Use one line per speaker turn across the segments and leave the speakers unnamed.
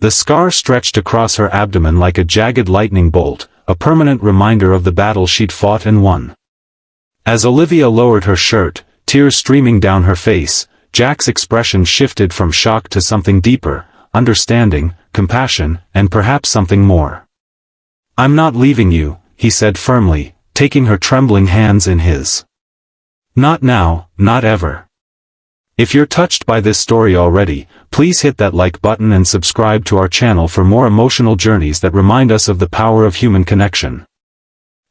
The scar stretched across her abdomen like a jagged lightning bolt, a permanent reminder of the battle she'd fought and won. As Olivia lowered her shirt, tears streaming down her face, Jack's expression shifted from shock to something deeper, understanding, compassion, and perhaps something more. "I'm not leaving you," he said firmly, taking her trembling hands in his. "Not now, not ever." If you're touched by this story already, please hit that like button and subscribe to our channel for more emotional journeys that remind us of the power of human connection.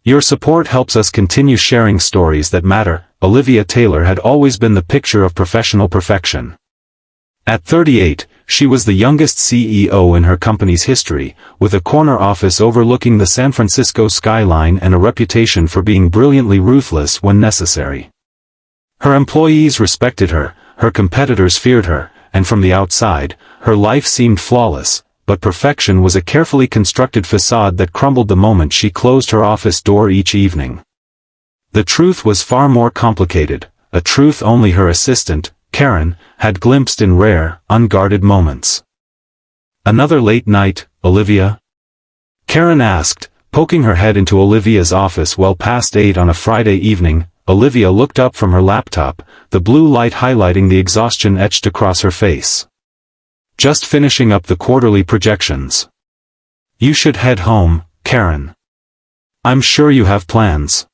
Your support helps us continue sharing stories that matter. Olivia Taylor had always been the picture of professional perfection. At 38, she was the youngest CEO in her company's history, with a corner office overlooking the San Francisco skyline and a reputation for being brilliantly ruthless when necessary. Her employees respected her, her competitors feared her, and from the outside, her life seemed flawless, but perfection was a carefully constructed facade that crumbled the moment she closed her office door each evening. The truth was far more complicated, a truth only her assistant, Karen, had glimpsed in rare, unguarded moments. "Another late night, Olivia?" Karen asked, poking her head into Olivia's office well past 8 on a Friday evening. Olivia looked up from her laptop, the blue light highlighting the exhaustion etched across her face. "Just finishing up the quarterly projections." "You should head home, Karen. I'm sure you have plans."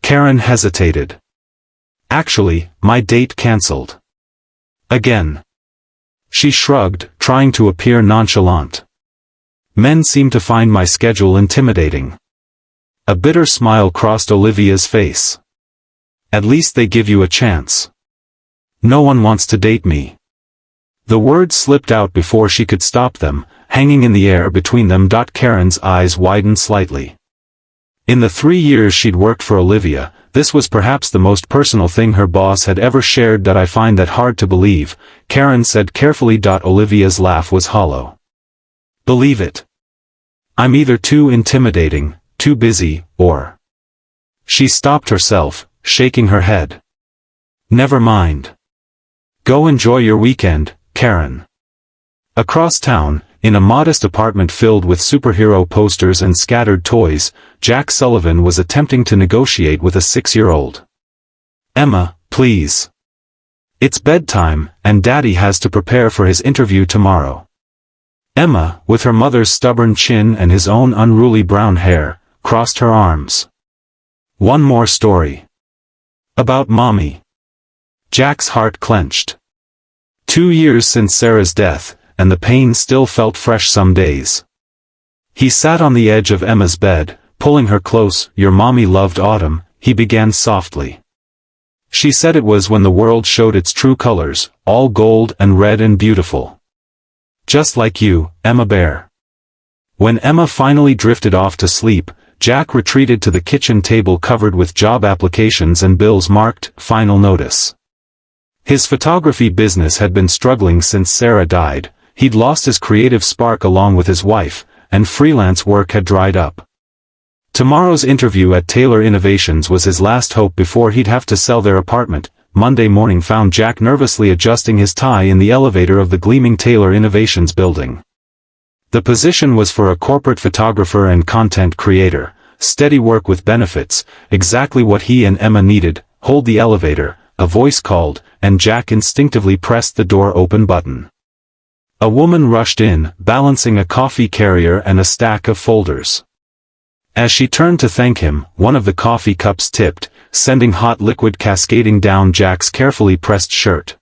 Karen hesitated. "Actually, my date cancelled." "Again?" She shrugged, trying to appear nonchalant. "Men seem to find my schedule intimidating." A bitter smile crossed Olivia's face. "At least they give you a chance." "No one wants to date me." The words slipped out before she could stop them, hanging in the air between them. Karen's eyes widened slightly. In the 3 years she'd worked for Olivia, this was perhaps the most personal thing her boss had ever shared. "I find that hard to believe," Karen said carefully. Olivia's laugh was hollow. "Believe it. I'm either too intimidating, too busy, or..." She stopped herself, shaking her head. "Never mind. Go enjoy your weekend, Karen." Across town, in a modest apartment filled with superhero posters and scattered toys, Jack Sullivan was attempting to negotiate with a 6-year-old. "Emma, please. It's bedtime, and Daddy has to prepare for his interview tomorrow." Emma, with her mother's stubborn chin and his own unruly brown hair, crossed her arms. "One more story. About Mommy." Jack's heart clenched. 2 years since Sarah's death, and the pain still felt fresh some days. He sat on the edge of Emma's bed, pulling her close. "Your mommy loved autumn," he began softly. "She said it was when the world showed its true colors, all gold and red and beautiful. Just like you, Emma Bear." When Emma finally drifted off to sleep, Jack retreated to the kitchen table covered with job applications and bills marked "Final Notice." His photography business had been struggling since Sarah died. He'd lost his creative spark along with his wife, and freelance work had dried up. Tomorrow's interview at Taylor Innovations was his last hope before he'd have to sell their apartment. Monday morning found Jack nervously adjusting his tie in the elevator of the gleaming Taylor Innovations building. The position was for a corporate photographer and content creator, steady work with benefits, exactly what he and Emma needed. "Hold the elevator," a voice called, and Jack instinctively pressed the door open button. A woman rushed in, balancing a coffee carrier and a stack of folders. As she turned to thank him, one of the coffee cups tipped, sending hot liquid cascading down Jack's carefully pressed shirt.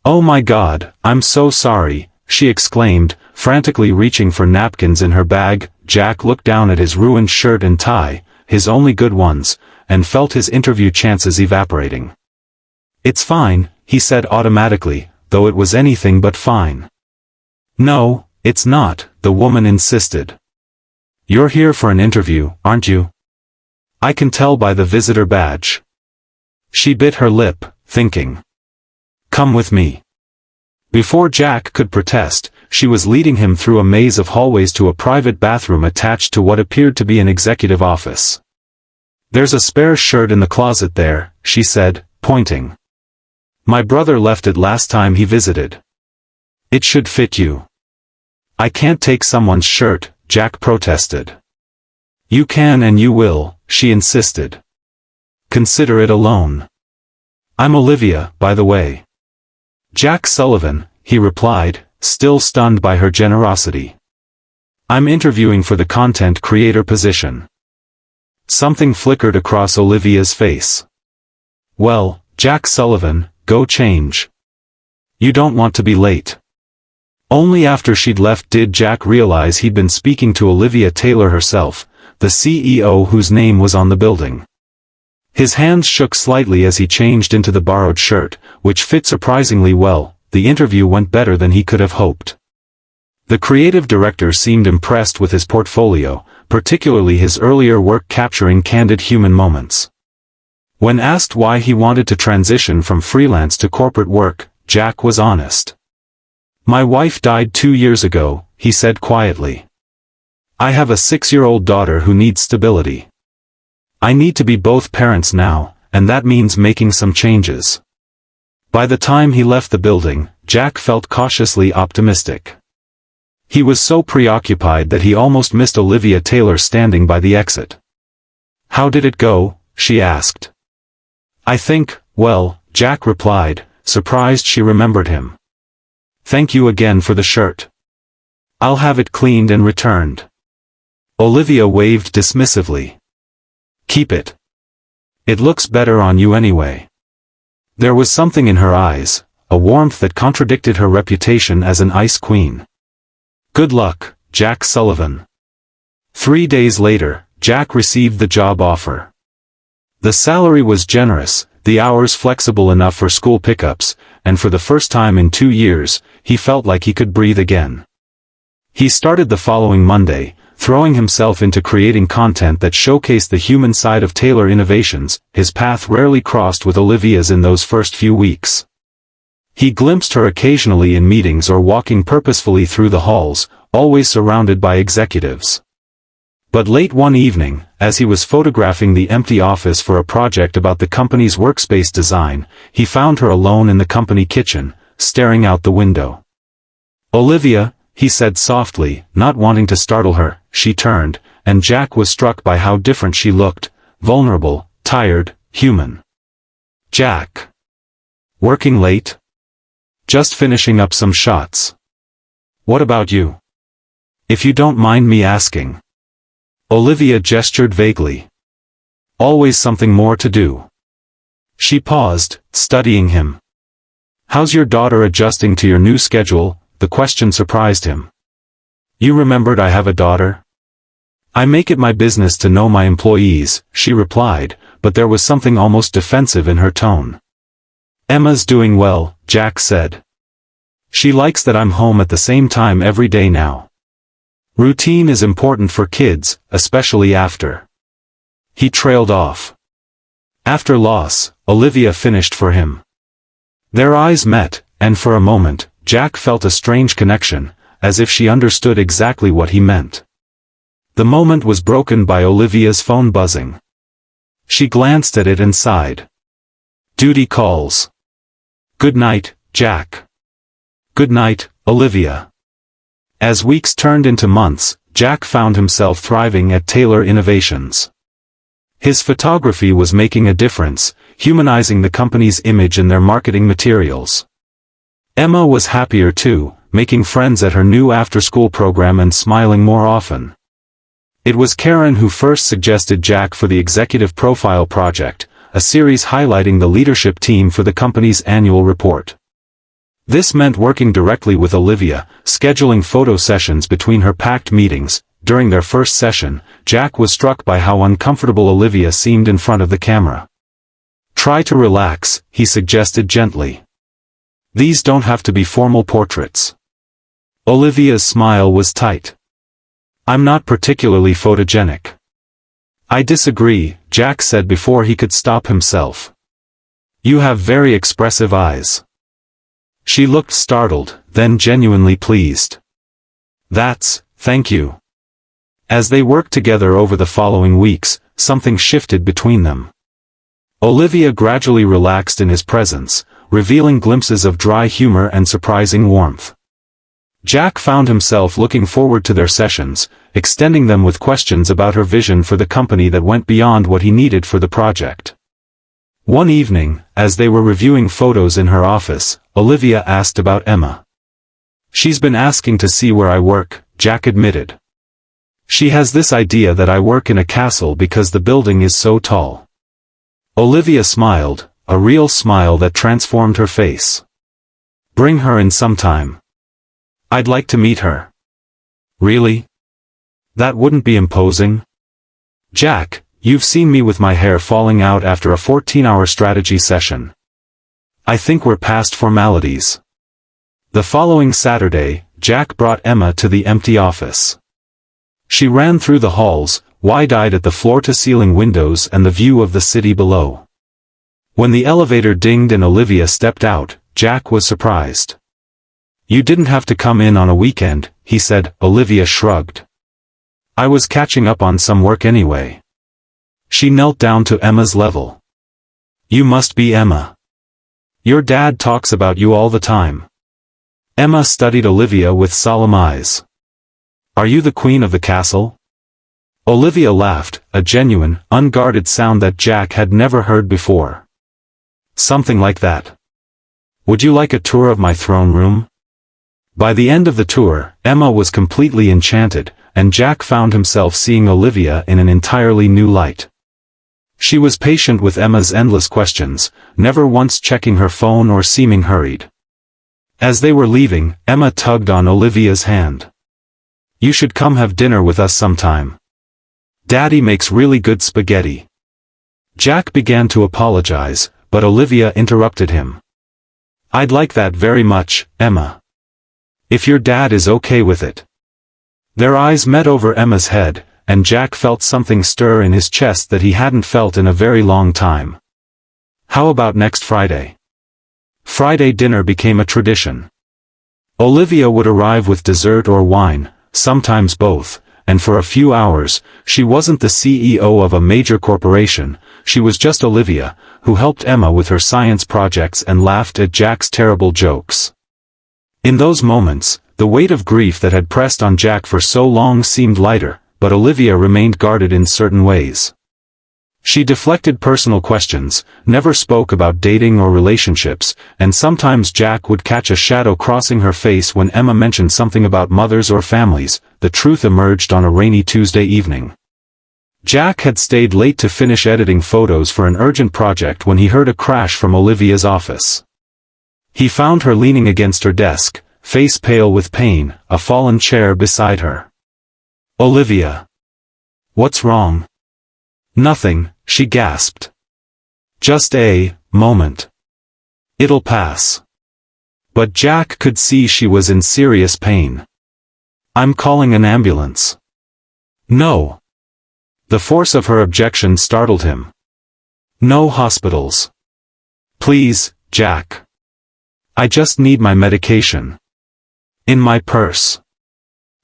"Oh my God, I'm so sorry," she exclaimed, frantically reaching for napkins in her bag. Jack looked down at his ruined shirt and tie, his only good ones, and felt his interview chances evaporating. "It's fine," he said automatically, though it was anything but fine. "No, it's not," the woman insisted. "You're here for an interview, aren't you? I can tell by the visitor badge." She bit her lip, thinking. "Come with me." Before Jack could protest, she was leading him through a maze of hallways to a private bathroom attached to what appeared to be an executive office. "There's a spare shirt in the closet there," she said, pointing. "My brother left it last time he visited. It should fit you." I can't take someone's shirt, Jack protested. You can and you will, she insisted. Consider it a loan. I'm Olivia, by the way. Jack Sullivan, he replied, still stunned by her generosity. I'm interviewing for the content creator position. Something flickered across Olivia's face. Well, Jack Sullivan, go change. You don't want to be late. Only after she'd left did Jack realize he'd been speaking to Olivia Taylor herself, the CEO whose name was on the building. His hands shook slightly as he changed into the borrowed shirt, which fit surprisingly well. The interview went better than he could have hoped. The creative director seemed impressed with his portfolio, particularly his earlier work capturing candid human moments. When asked why he wanted to transition from freelance to corporate work, Jack was honest. My wife died 2 years ago, he said quietly. I have a 6-year-old daughter who needs stability. I need to be both parents now, and that means making some changes. By the time he left the building, Jack felt cautiously optimistic. He was so preoccupied that he almost missed Olivia Taylor standing by the exit. How did it go? She asked. I think, well, Jack replied, surprised she remembered him. Thank you again for the shirt. I'll have it cleaned and returned. Olivia waved dismissively. Keep it. It looks better on you anyway. There was something in her eyes, a warmth that contradicted her reputation as an ice queen. Good luck, Jack Sullivan. 3 days later, Jack received the job offer. The salary was generous, the hours flexible enough for school pickups, and for the first time in 2 years, he felt like he could breathe again. He started the following Monday, throwing himself into creating content that showcased the human side of Taylor Innovations. His path rarely crossed with Olivia's in those first few weeks. He glimpsed her occasionally in meetings or walking purposefully through the halls, always surrounded by executives. But late one evening, as he was photographing the empty office for a project about the company's workspace design, he found her alone in the company kitchen, staring out the window. Olivia, he said softly, not wanting to startle her. She turned, and Jack was struck by how different she looked, vulnerable, tired, human. Jack. Working late? Just finishing up some shots. What about you? If you don't mind me asking. Olivia gestured vaguely. Always something more to do. She paused, studying him. How's your daughter adjusting to your new schedule? The question surprised him. You remembered I have a daughter? I make it my business to know my employees, she replied, but there was something almost defensive in her tone. Emma's doing well, Jack said. She likes that I'm home at the same time every day now. Routine is important for kids, especially after. He trailed off. After loss, Olivia finished for him. Their eyes met, and for a moment, Jack felt a strange connection, as if she understood exactly what he meant. The moment was broken by Olivia's phone buzzing. She glanced at it and sighed. Duty calls. Good night, Jack. Good night, Olivia. As weeks turned into months, Jack found himself thriving at Taylor Innovations. His photography was making a difference, humanizing the company's image in their marketing materials. Emma was happier too, making friends at her new after-school program and smiling more often. It was Karen who first suggested Jack for the Executive Profile Project, a series highlighting the leadership team for the company's annual report. This meant working directly with Olivia, scheduling photo sessions between her packed meetings. During their first session, Jack was struck by how uncomfortable Olivia seemed in front of the camera. Try to relax, he suggested gently. These don't have to be formal portraits. Olivia's smile was tight. I'm not particularly photogenic. I disagree, Jack said before he could stop himself. You have very expressive eyes. She looked startled, then genuinely pleased. Thank you. As they worked together over the following weeks, something shifted between them. Olivia gradually relaxed in his presence, revealing glimpses of dry humor and surprising warmth. Jack found himself looking forward to their sessions, extending them with questions about her vision for the company that went beyond what he needed for the project. One evening, as they were reviewing photos in her office, Olivia asked about Emma. "She's been asking to see where I work," Jack admitted. "She has this idea that I work in a castle because the building is so tall." Olivia smiled, a real smile that transformed her face. "Bring her in sometime. I'd like to meet her." "Really? That wouldn't be imposing?" "Jack, you've seen me with my hair falling out after a 14-hour strategy session. I think we're past formalities." The following Saturday, Jack brought Emma to the empty office. She ran through the halls, wide-eyed at the floor-to-ceiling windows and the view of the city below. When the elevator dinged and Olivia stepped out, Jack was surprised. "You didn't have to come in on a weekend," he said. Olivia shrugged. "I was catching up on some work anyway." She knelt down to Emma's level. "You must be Emma. Your dad talks about you all the time." Emma studied Olivia with solemn eyes. "Are you the queen of the castle?" Olivia laughed, a genuine, unguarded sound that Jack had never heard before. "Something like that. Would you like a tour of my throne room?" By the end of the tour, Emma was completely enchanted, and Jack found himself seeing Olivia in an entirely new light. She was patient with Emma's endless questions, never once checking her phone or seeming hurried. As they were leaving, Emma tugged on Olivia's hand. "You should come have dinner with us sometime. Daddy makes really good spaghetti." Jack began to apologize, but Olivia interrupted him. "I'd like that very much, Emma. If your dad is okay with it." Their eyes met over Emma's head, and Jack felt something stir in his chest that he hadn't felt in a very long time. "How about next Friday?" Friday dinner became a tradition. Olivia would arrive with dessert or wine, sometimes both, and for a few hours, she wasn't the CEO of a major corporation, she was just Olivia, who helped Emma with her science projects and laughed at Jack's terrible jokes. In those moments, the weight of grief that had pressed on Jack for so long seemed lighter, but Olivia remained guarded in certain ways. She deflected personal questions, never spoke about dating or relationships, and sometimes Jack would catch a shadow crossing her face when Emma mentioned something about mothers or families. The truth emerged on a rainy Tuesday evening. Jack had stayed late to finish editing photos for an urgent project when he heard a crash from Olivia's office. He found her leaning against her desk, face pale with pain, a fallen chair beside her. "Olivia. What's wrong?" "Nothing," she gasped. "Just a moment. It'll pass." But Jack could see she was in serious pain. "I'm calling an ambulance." "No." The force of her objection startled him. "No hospitals. Please, Jack. I just need my medication. In my purse."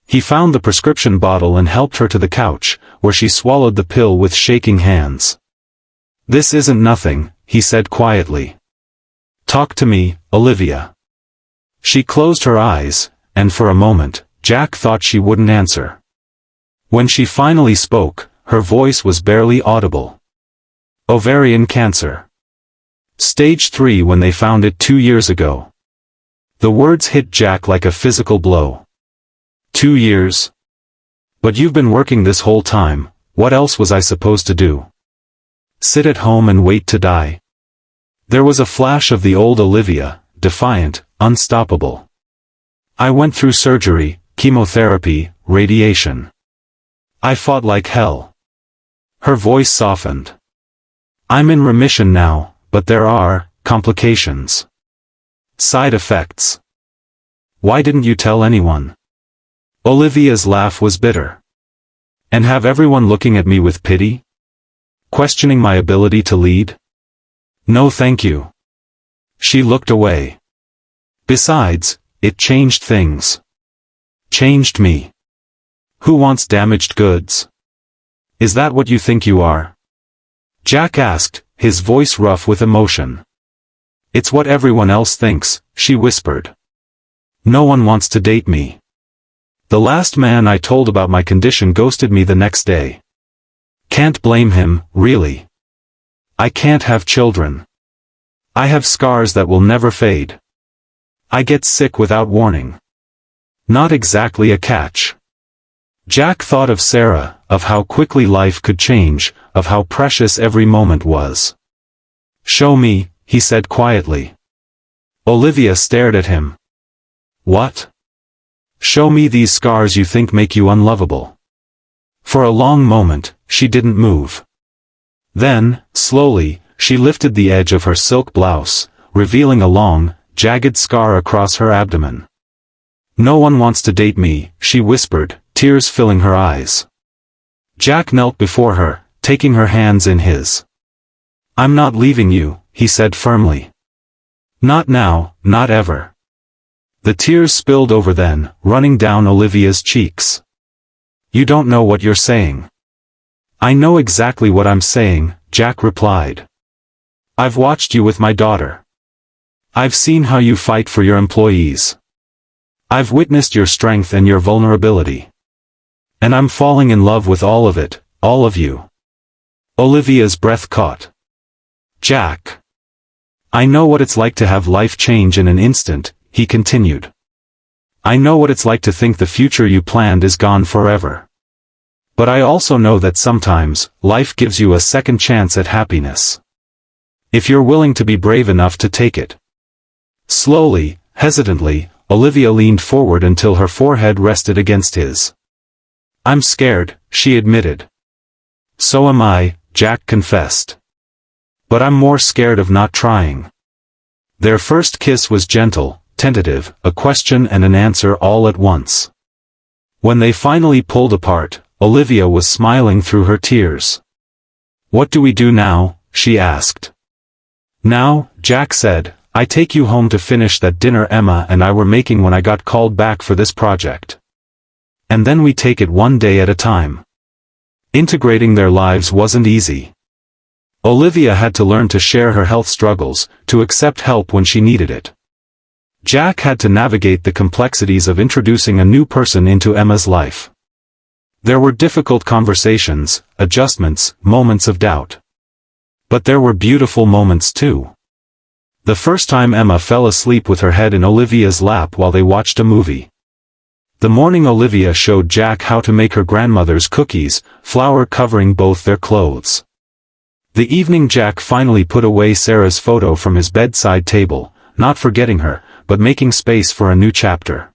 He found the prescription bottle and helped her to the couch, where she swallowed the pill with shaking hands. "This isn't nothing," he said quietly. "Talk to me, Olivia." She closed her eyes, and for a moment, Jack thought she wouldn't answer. When she finally spoke, her voice was barely audible. "Ovarian cancer. Stage 3 when they found it 2 years ago." The words hit Jack like a physical blow. 2 years? But you've been working this whole time, what else was I supposed to do? Sit at home and wait to die? There was a flash of the old Olivia, defiant, unstoppable. "I went through surgery, chemotherapy, radiation. I fought like hell." Her voice softened. "I'm in remission now, but there are complications. Side effects. Why didn't you tell anyone?" Olivia's laugh was bitter. "And have everyone looking at me with pity? Questioning my ability to lead? No thank you." She looked away. "Besides, it changed things. Changed me. Who wants damaged goods? Is that what you think you are?" Jack asked, his voice rough with emotion. "It's what everyone else thinks," she whispered. No one wants to date me. The last man I told about my condition ghosted me the next day. Can't blame him, really. I can't have children. I have scars that will never fade. I get sick without warning. Not exactly a catch. Jack thought of Sarah, of how quickly life could change, of how precious every moment was. Show me, he said quietly. Olivia stared at him. What? Show me these scars you think make you unlovable. For a long moment, she didn't move. Then, slowly, she lifted the edge of her silk blouse, revealing a long, jagged scar across her abdomen. No one wants to date me, she whispered, tears filling her eyes. Jack knelt before her, taking her hands in his. I'm not leaving you, he said firmly. Not now, not ever. The tears spilled over then, running down Olivia's cheeks. You don't know what you're saying. I know exactly what I'm saying, Jack replied. I've watched you with my daughter. I've seen how you fight for your employees. I've witnessed your strength and your vulnerability. And I'm falling in love with all of it, all of you. Olivia's breath caught. Jack. I know what it's like to have life change in an instant, he continued. I know what it's like to think the future you planned is gone forever. But I also know that sometimes, life gives you a second chance at happiness. If you're willing to be brave enough to take it. Slowly, hesitantly, Olivia leaned forward until her forehead rested against his. I'm scared, she admitted. So am I, Jack confessed. But I'm more scared of not trying. Their first kiss was gentle, tentative, a question and an answer all at once. When they finally pulled apart, Olivia was smiling through her tears. What do we do now? She asked. Now, Jack said, I take you home to finish that dinner Emma and I were making when I got called back for this project. And then we take it one day at a time. Integrating their lives wasn't easy. Olivia had to learn to share her health struggles, to accept help when she needed it. Jack had to navigate the complexities of introducing a new person into Emma's life. There were difficult conversations, adjustments, moments of doubt. But there were beautiful moments too. The first time Emma fell asleep with her head in Olivia's lap while they watched a movie. The morning Olivia showed Jack how to make her grandmother's cookies, flour covering both their clothes. The evening Jack finally put away Sarah's photo from his bedside table, not forgetting her, but making space for a new chapter.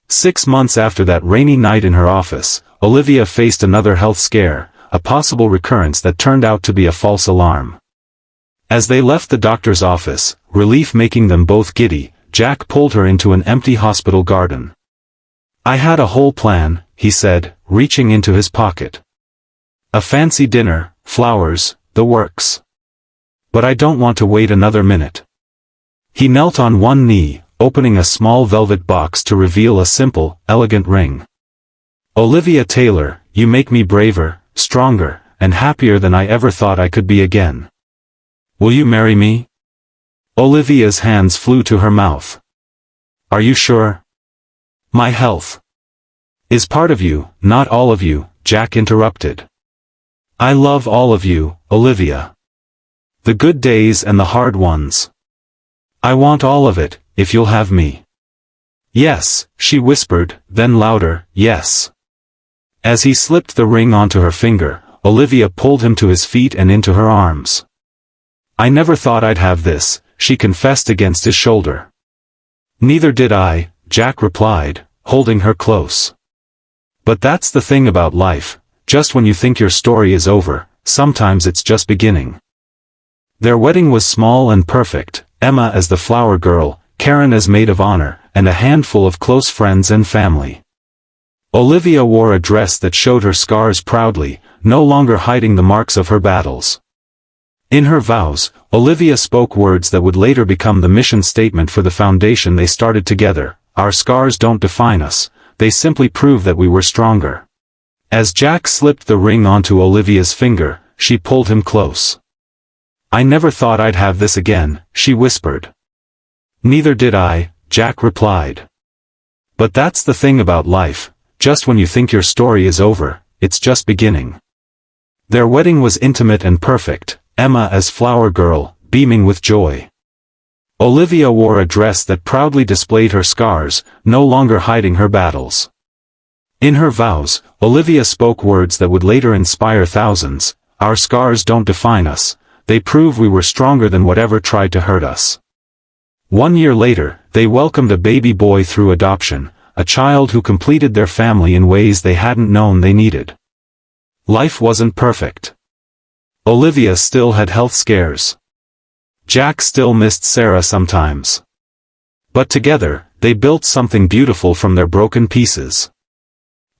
6 months after that rainy night in her office, Olivia faced another health scare, a possible recurrence that turned out to be a false alarm. As they left the doctor's office, relief making them both giddy, Jack pulled her into an empty hospital garden. I had a whole plan, he said, reaching into his pocket. A fancy dinner, flowers, the works. But I don't want to wait another minute. He knelt on one knee, opening a small velvet box to reveal a simple, elegant ring. Olivia Taylor, you make me braver, stronger, and happier than I ever thought I could be again. Will you marry me? Olivia's hands flew to her mouth. Are you sure? My health is part of you, not all of you, Jack interrupted. I love all of you, Olivia. The good days and the hard ones. I want all of it, if you'll have me. Yes, she whispered, then louder, yes. As he slipped the ring onto her finger, Olivia pulled him to his feet and into her arms. I never thought I'd have this, she confessed against his shoulder. Neither did I, Jack replied, holding her close. But that's the thing about life, just when you think your story is over, sometimes it's just beginning. Their wedding was small and perfect, Emma as the flower girl, Karen as maid of honor, and a handful of close friends and family. Olivia wore a dress that showed her scars proudly, no longer hiding the marks of her battles. In her vows, Olivia spoke words that would later become the mission statement for the foundation they started together. Our scars don't define us, they simply prove that we were stronger. As Jack slipped the ring onto Olivia's finger, she pulled him close. I never thought I'd have this again, she whispered. Neither did I, Jack replied. But that's the thing about life, just when you think your story is over, it's just beginning. Their wedding was intimate and perfect, Emma as flower girl, beaming with joy. Olivia wore a dress that proudly displayed her scars, no longer hiding her battles. In her vows, Olivia spoke words that would later inspire thousands. Our scars don't define us, they prove we were stronger than whatever tried to hurt us. 1 year later, they welcomed a baby boy through adoption, a child who completed their family in ways they hadn't known they needed. Life wasn't perfect. Olivia still had health scares. Jack still missed Sarah sometimes. But together, they built something beautiful from their broken pieces.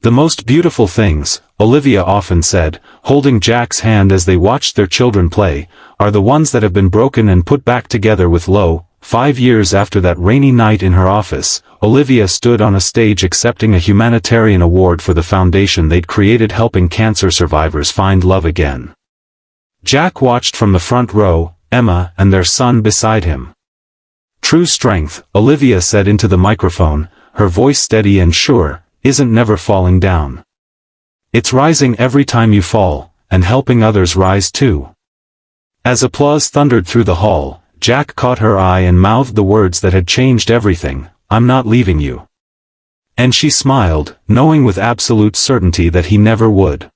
The most beautiful things, Olivia often said, holding Jack's hand as they watched their children play, are the ones that have been broken and put back together with love. 5 years after that rainy night in her office, Olivia stood on a stage accepting a humanitarian award for the foundation they'd created helping cancer survivors find love again. Jack watched from the front row, Emma and their son beside him. True strength, Olivia said into the microphone, her voice steady and sure, isn't never falling down. It's rising every time you fall, and helping others rise too. As applause thundered through the hall, Jack caught her eye and mouthed the words that had changed everything, I'm not leaving you. And she smiled, knowing with absolute certainty that he never would.